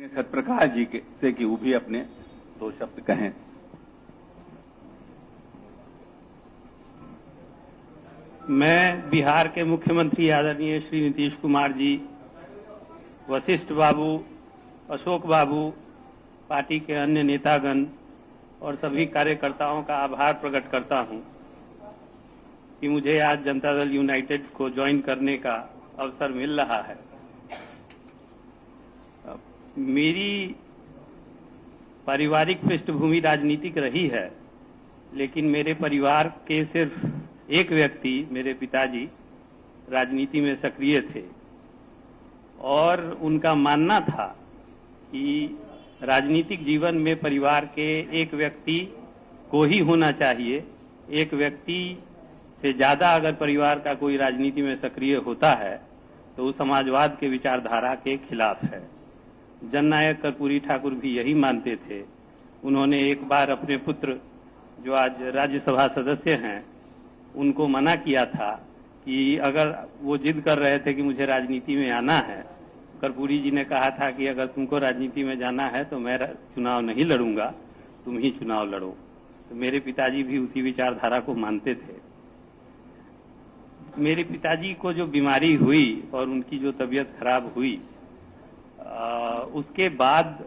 सतप्रकाश जी से कि वो भी अपने दो शब्द कहें। मैं बिहार के मुख्यमंत्री आदरणीय श्री नीतीश कुमार जी, वशिष्ठ बाबू, अशोक बाबू, पार्टी के अन्य नेतागण और सभी कार्यकर्ताओं का आभार प्रकट करता हूं कि मुझे आज जनता दल यूनाइटेड को ज्वाइन करने का अवसर मिल रहा है। मेरी पारिवारिक पृष्ठभूमि राजनीतिक रही है, लेकिन मेरे परिवार के सिर्फ एक व्यक्ति, मेरे पिताजी, राजनीति में सक्रिय थे और उनका मानना था कि राजनीतिक जीवन में परिवार के एक व्यक्ति को ही होना चाहिए। एक व्यक्ति से ज्यादा अगर परिवार का कोई राजनीति में सक्रिय होता है तो वो समाजवाद के विचारधारा के खिलाफ है। जननायक कर्पूरी ठाकुर भी यही मानते थे। उन्होंने एक बार अपने पुत्र, जो आज राज्यसभा सदस्य हैं, उनको मना किया था कि अगर वो जिद कर रहे थे कि मुझे राजनीति में आना है, कर्पूरी जी ने कहा था कि अगर तुमको राजनीति में जाना है तो मैं चुनाव नहीं लड़ूंगा, तुम ही चुनाव लड़ो। तो मेरे पिताजी भी उसी विचारधारा को मानते थे। मेरे पिताजी को जो बीमारी हुई और उनकी जो तबीयत खराब हुई, उसके बाद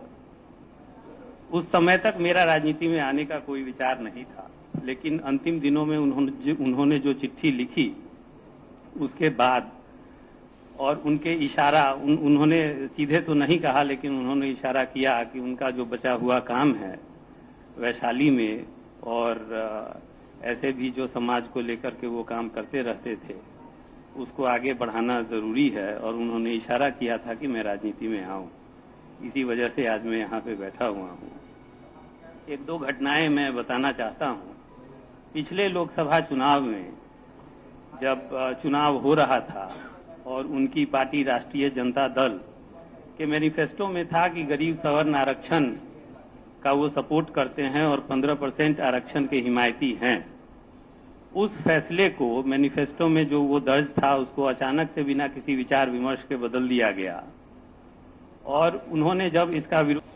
उस समय तक मेरा राजनीति में आने का कोई विचार नहीं था, लेकिन अंतिम दिनों में उन्होंने जो चिट्ठी लिखी उसके बाद और उनके इशारा, उन्होंने सीधे तो नहीं कहा, लेकिन उन्होंने इशारा किया कि उनका जो बचा हुआ काम है वैशाली में और ऐसे भी जो समाज को लेकर के वो काम करते रहते थे, उसको आगे बढ़ाना जरूरी है और उन्होंने इशारा किया था कि मैं राजनीति में आऊं। इसी वजह से आज मैं यहाँ पे बैठा हुआ हूँ। एक दो घटनाएं मैं बताना चाहता हूँ। पिछले लोकसभा चुनाव में जब चुनाव हो रहा था और उनकी पार्टी राष्ट्रीय जनता दल के मैनिफेस्टो में था कि गरीब सवर्ण आरक्षण का वो सपोर्ट करते हैं और 15% आरक्षण के हिमायती हैं। उस फैसले को मैनिफेस्टो में जो वो दर्ज था उसको अचानक से बिना किसी विचार विमर्श के बदल दिया गया और उन्होंने जब इसका विरोध